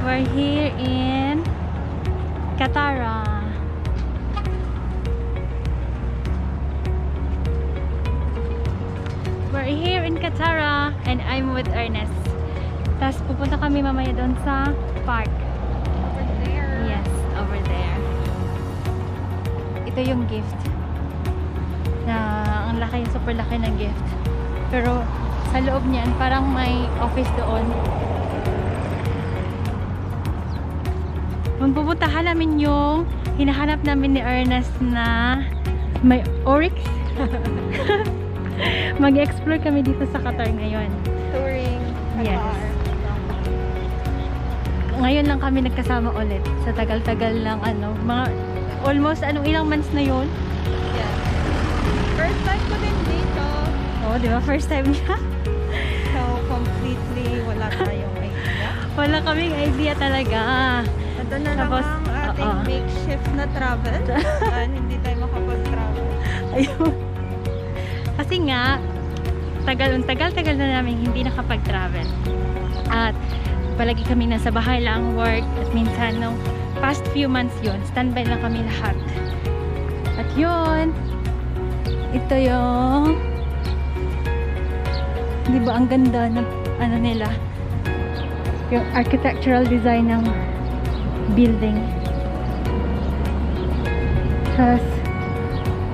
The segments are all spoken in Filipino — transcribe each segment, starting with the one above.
We're here in Katara. We're here in Katara and I'm with Ernest. Tapos pupunta kami mamaya doon sa park. Over there. Yes, over there. Ito yung gift. Na ang laki, super laki ng gift. Pero sa loob niyan, parang may office doon. Pupuntahan namin yung hinahanap namin ni Ernest na may oryx. Mag-explore kami dito sa Qatar ngayon. Touring. Yes. Ngayon lang kami nagkasama ulit. Sa tagal-tagal lang mga almost ilang months na yun. Yes. First time ko din dito. Oo, di ba? First time niya. So, completely wala tayong idea. Wala kaming idea talaga. Ito na Tapos, lang ang ating makeshift na travel. Dahil hindi tayo makapag-travel. Ayun. Kasi nga, tagal na namin hindi nakapag-travel. At palagi kami nasa bahay lang, work, at minsan nung past few months yun, standby lang kami lahat. At yun, ito yung, di ba ang ganda ng nila, yung architectural design ng building. Tapos,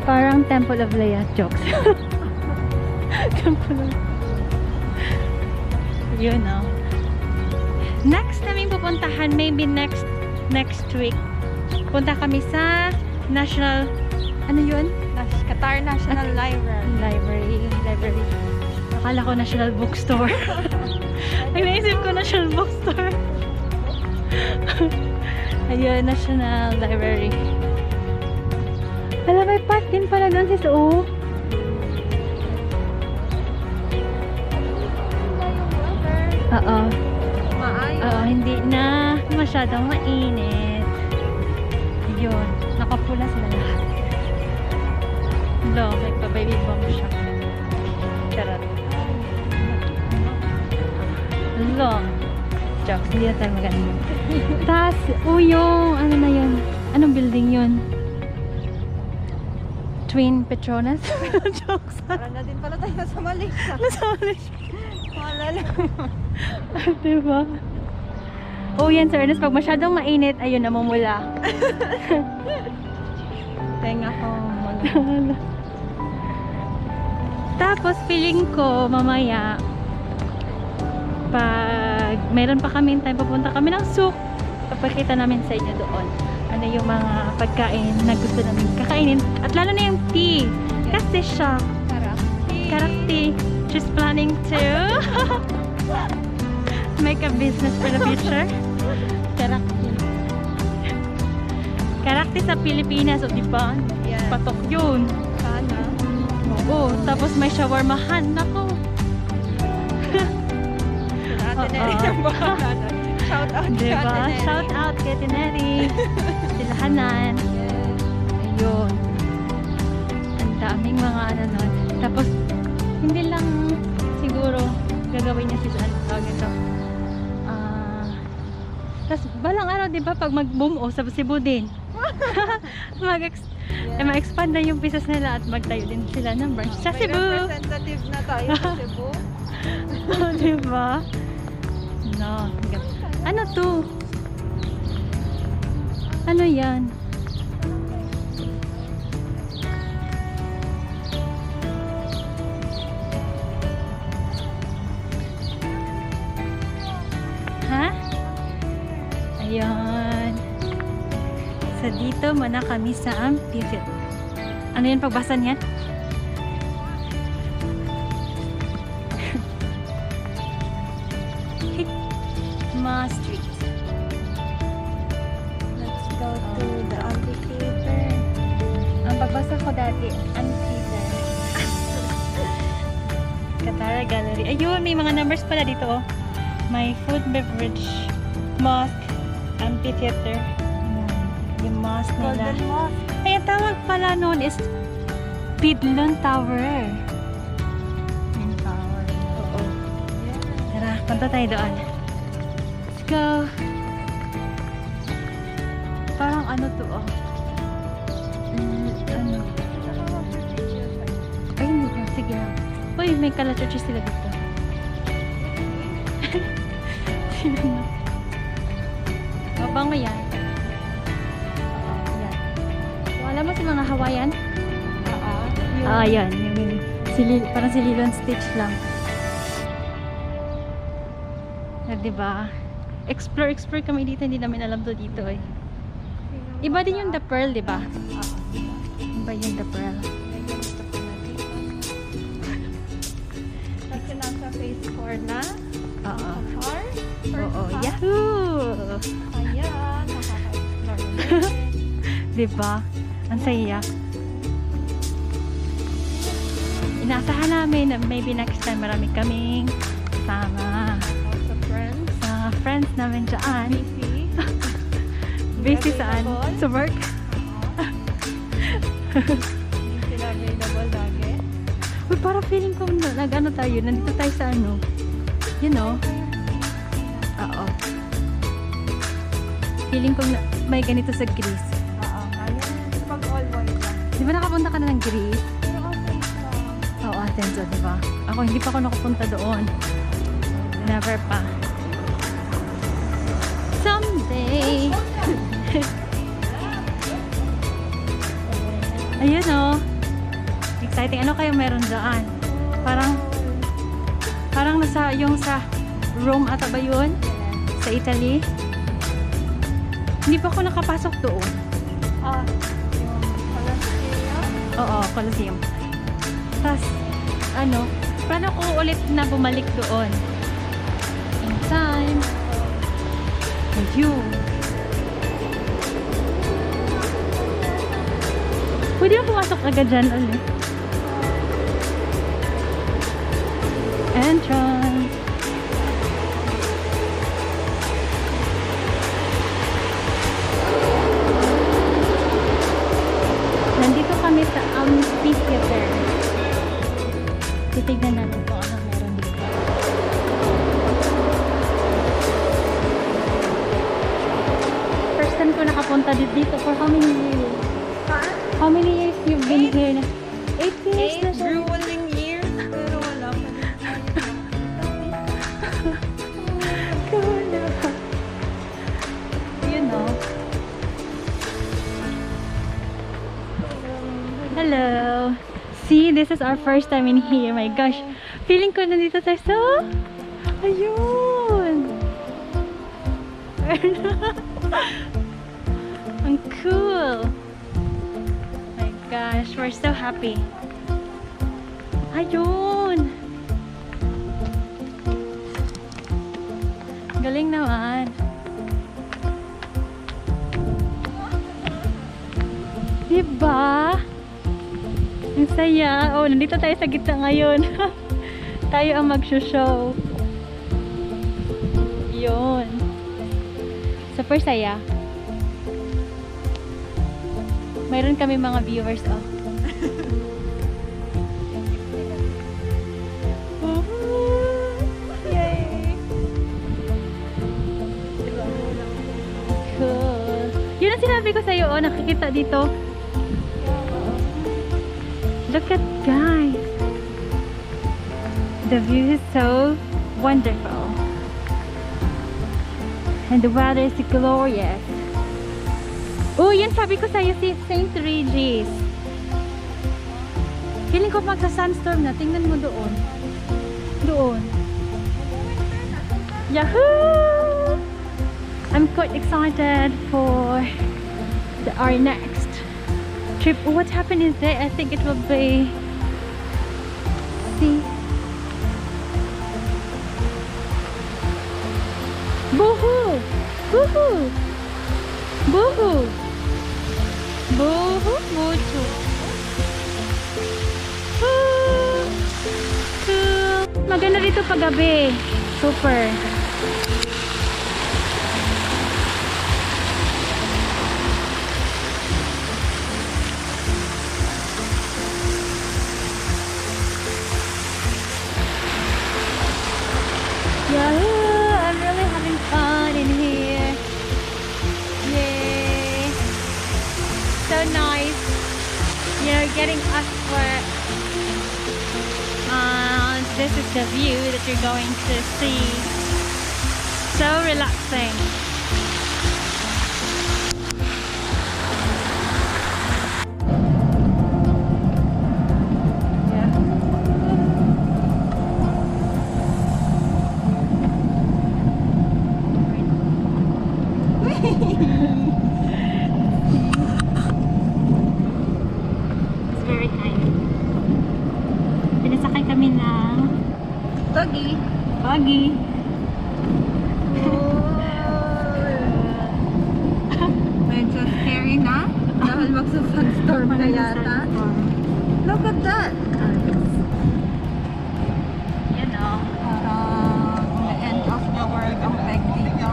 parang Temple of Leia. Jokes. Temple of... Yun, oh. Next namin pupuntahan, maybe next week. Punta kami sa National... Ano yun? Qatar National Library. Library. Akala ko National Bookstore. Ay, naisip ko National Bookstore. Ayun, National Library. Alam, may park din pala doon sis. Oo. Oo. Maayos. Oo, hindi na masyadong mainit. Ayun, nakapula sila lahat. Hello, nagpa-baby bomb siya. Charot. Hello. Jokes, hindi na tayo maganda. Tapos, yung, ano na yun? Anong building yun? Twin Petronas? Jokes. Para na din pala tayo sa Malaysia. Nasa Malaysia. Maalala. Diba? Oh, yan sir Ernest. Pag masyadong mainit, ayun, namumula. Tenga ko. Tapos, feeling ko, mamaya, pag mayroon pa kami time, pupunta kami ng souk, papakita namin sa inyo doon. Ano yung mga pagkain na gusto namin kakainin. At lalo na yung tea. Kasi siya, Karakti. She's planning to make a business for the future. Karakti. Karakti sa Pilipinas, o diba? Yes. Patok yun. Sana. Oo. Tapos may shawarmahan. Nako. Shout out Diba? Shout out kay Tineri. Silahanan. Ayun. Ang daming mga nun. Tapos, hindi lang siguro gagawin niya si tawag ito. Tapos, balang araw, diba, pag mag-boom sa Cebu din. Ma-expand na yung business nila at magtayo din sila ng branch sa Cebu. May representative na tayo sa Cebu. Diba? No. Ano to? Ano yan? Ha? Ayan. So dito muna kami sa amphitheater. Ano yan pagbasa niyan? Street. Let's go to the amphitheater. Ang pagbasa ko dati, amphitheater. Katara Gallery. Ayun, may mga numbers pala dito. Oh. May food, beverage, mosque, amphitheater. Yung mosque nila. Golden Mosque. Ay, ang tawag pala noon is Pidlon Tower. Yung tower. Oo. Tara, punta tayo doon. Go. Parang ano to, oh. Ano? Ay, hindi na. Sige na. Uy, may kalachuchi sila dito. Sino na? Mabango yan. Yan. So, alam mo si mga Hawaiian? Yan. Parang si Lilo and Stitch lang. Diba? Explore kami dito. Hindi namin alam to dito eh. Iba din yung The Pearl, diba? Iba yung The Pearl. Kasi nasa phase 4 na. Oo. Car. Oo. Yahoo! Kaya, nakaka-explore na. Diba? Ang saya. Inaasahan namin na maybe next time marami kaming kasama. Also friends. Sa friends namin dyan. Busy. Busy saan? Available. Sa work? Hindi sila available lagi. Uy, parang feeling ko nag-ano tayo. Nandito tayo sa ano. You know? Oo. Feeling ko may ganito sa Greece. Oo. Ayun. Pag all white lang. Di ba nakapunta ka na ng Greece? Pero okay lang. Oo, Athens, oh, di ba? Ako, hindi pa ako nakapunta doon. Never pa. Someday! Ayun, oh. Exciting. Ano kayo meron dyan? Parang nasa, yung sa Rome ata ba yun? Sa Italy? Hindi pa ako nakapasok doon. Yung Colosseum. Oo, Colosseum. Tapos, ano, paano ko ulit na bumalik doon? In time. Ayun. Pwede mo pumasok agad dyan ulit. Entrance. Nandito kami sa amphitheater. Titignan natin kung ano meron dito. First time ko nakapunta dito for how many years? How many years you've been here na? 8 years na siya. Grueling years. Pero wala pa din tayo. You know. Hello. See, this is our first time in here. My gosh. Feeling ko nandito tayo sa... Ayun. Ang cool. My gosh, we're so happy. Ayun. Galing naman. Diba? Ang saya. Oh, nandito tayo sa gitna ngayon. Tayo ang mag-show. Yun. Super saya. Mayroon kami mga viewers, oh. Yay! Cool. Yun ang sinabi ko sa'yo, oh, nakikita dito. Look at guys. The view is so wonderful. And the weather is glorious. Oh, yan sabi ko sa'yo si St. Regis. Feeling ko magsa-sunstorm na. Tingnan mo doon. Doon. Yahoo! I'm quite excited for our next trip. What happened is that I think it will be... See? Boohoo! Boohoo! Boohoo! Boohoo! Boohoo! Cool! Maganda dito paggabi. Super. Yahoo! I'm really having fun in here. Yay! getting us for this is the view that you're going to see. So relaxing. It's very kind. Pinasakay kami ng Doggy. buggy. Medyo scary na. Dahil magsa-sunstorm na yata. Look at that. You know. Parang the end of the world ang peg dito.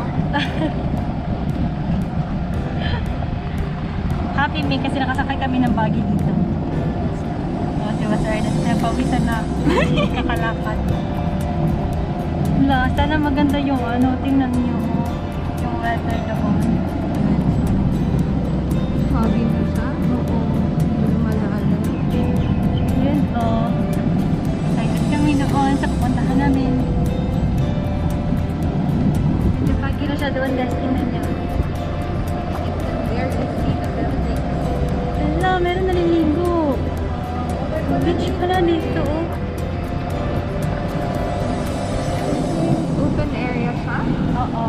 Happy me kasi nakasakay kami ng buggy dito. Oh, diba sir? Napawisan na. Kakalakad. Wala, sana maganda yung ano, tingnan niyo yung weather doon. Hobby mo siya? Oo. Hindi malaala. Yun oh. Excited kami noon sa pupuntahan namin. Medyo pagi na siya doon, guys. Tingnan niyo. There you see the building. Wala, meron naliligo. Beach pala dito oh. Open area siya? Oo.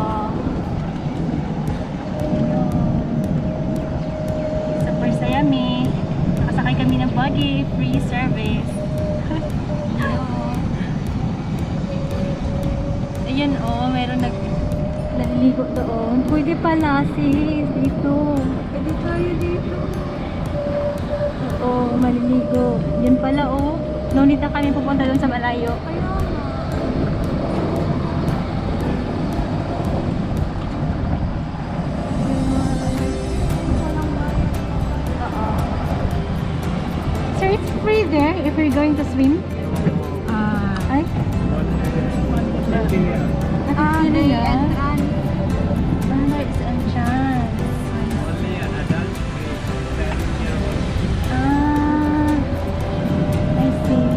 Super saya mi. Nakasakay kami ng buggy, free service. Ayun oh, meron naliligo doon. Pwede pala sis dito. Pwede tayo dito. Oo, maliligo. Yan pala oh. No need na kami pupunta doon sa malayo. Kaya nga. Sir, it's free there if you're going to swim. Ay? The Really, ah? entrance. It's entrance. Ah, I see.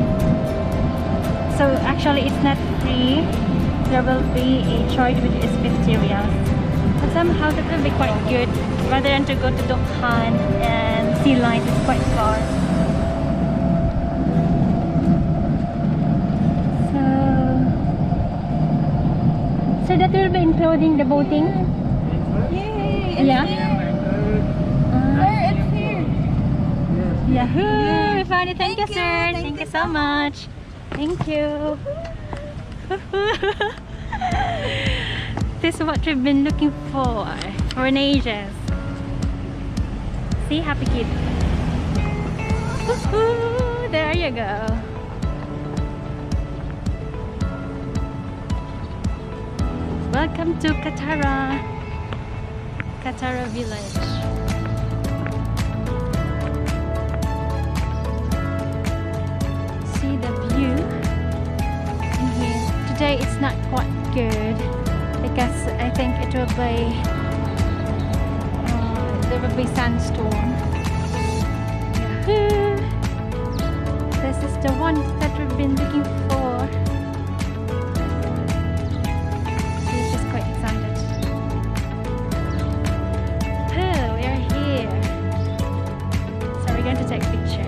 So actually it's not free. There will be a charge which is 50 riyals. But somehow that will be quite good rather than to go to Dukhan and Sea Light. It's quite far. So that will be including the boating? Yay! It's Yeah. here. Sir, it's here. Yahoo! We found it. Thank you, Thank you. sir. Thank Thank you you so much. Thank you. This is what we've been looking for ages. See, happy kid. Woohoo! There you go. Welcome to Katara Village. See the view in here. Today it's not quite good because I think it will be there will be sandstorm. Yahoo! This is the one that we've been looking for. We're just quite excited. Oh, we are here. So we're going to take a picture.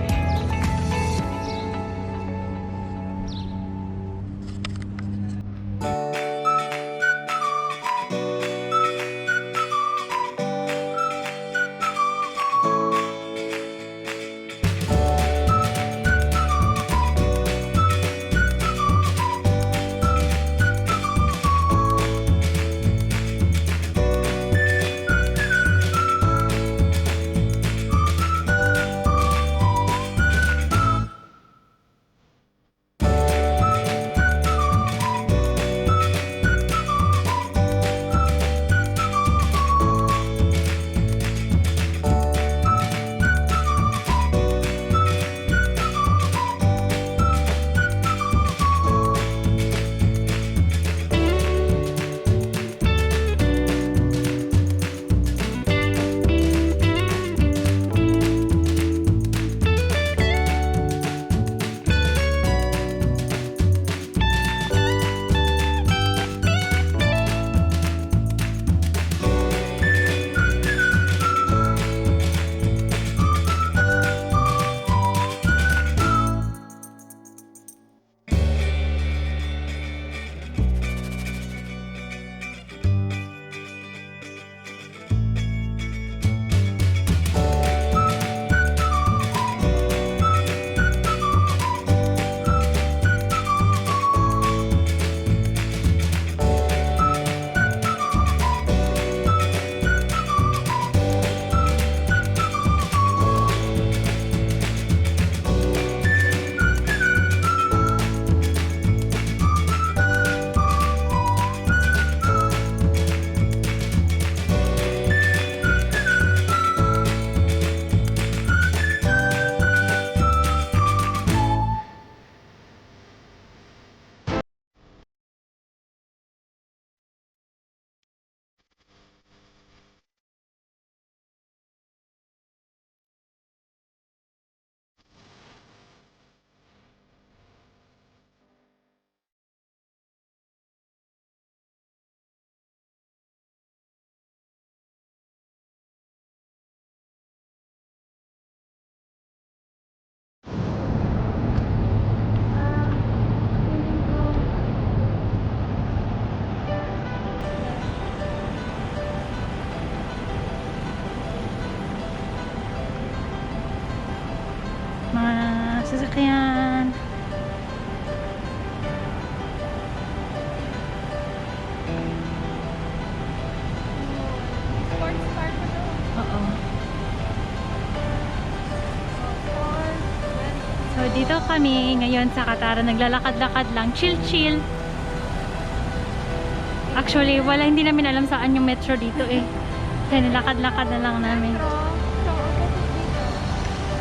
dito kami ngayon sa Katara. Naglalakad-lakad lang. Chill-chill. Actually, hindi namin alam saan yung metro dito eh. Kaya nilakad-lakad na lang namin.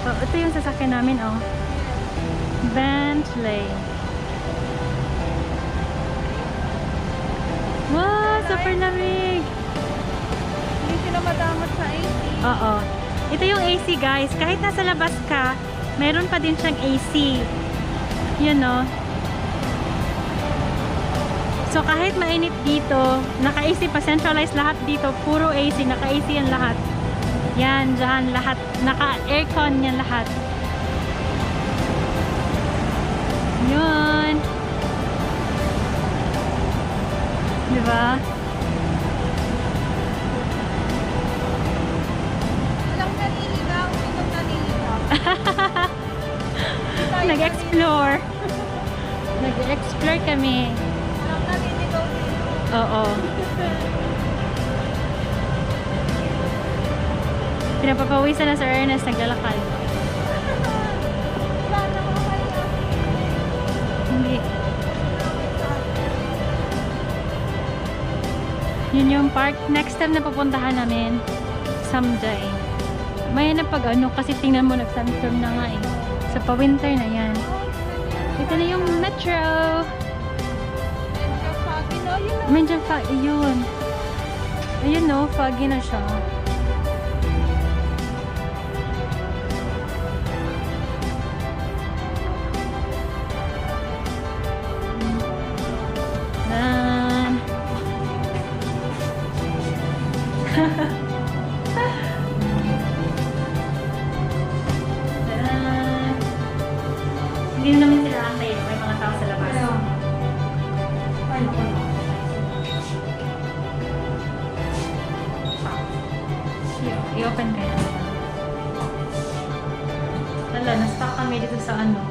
Oh, ito yung sasakyan namin, oh. Bentley. Wow, super lamig. Hindi sila madamot sa AC. Oo. Ito yung AC, guys. Kahit nasa labas ka, meron pa din siyang AC. Yun, no? So, kahit mainit dito, naka-AC pa, centralized lahat dito. Puro AC, naka-AC yan lahat. Yan, dyan, lahat. Naka-aircon yan lahat. Yun. Diba? Walang naniligaw, sinong naniligaw? Nag-explore. Nag-explore kami. Walang naniligaw dito. Oo. Pinapapawisan na sa Ernest, naglalakad. Wala na mga kaya. Hindi. Yun yung park. Next time na pupuntahan namin, someday. May na pag ano, kasi tingnan mo, nag-sandstorm na nga eh. Sa pa-winter na yan. Ito na yung metro. Medyo foggy, no? Yun na. Medyo yun. Ayun no, foggy na siya. Yan. Yan. Hindi namin sila antay. May mga tao sa labas. Ay, naku. I-open kaya. Wala, na-stuck kami dito sa ano.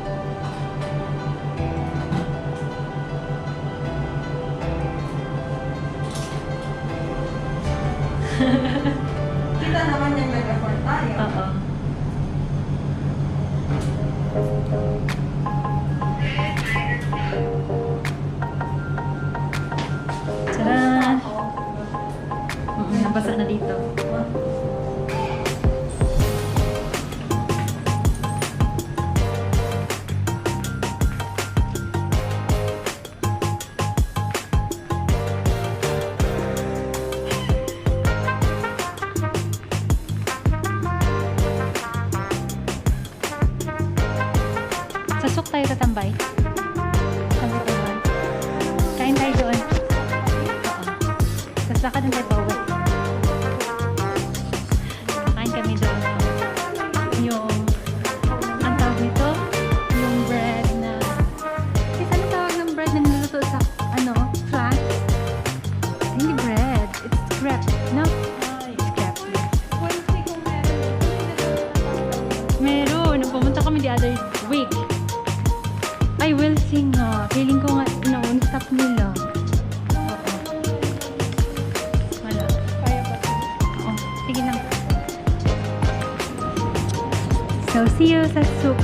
Kita naman yung nag-afford tayo. Oo. Tara! Nabasa na dito. Sa souk tayo tatambay. Tambay tayo doon. Kain tayo doon. Oo. Tapos lakad na tayo pauwi. Kain kami doon. Yung, ang tawag nito, yung bread na, ano tawag ng bread na niluluto sa, flax? Hindi bread. It's crepe. No? It's crepe. We'll see kung meron. Meron. Pumunta kami the other week. Ay, we'll see nga. Feeling ko nga, stop nila. Oo. Wala. Kaya ba? Oo. Sige lang. So, see you sa souk.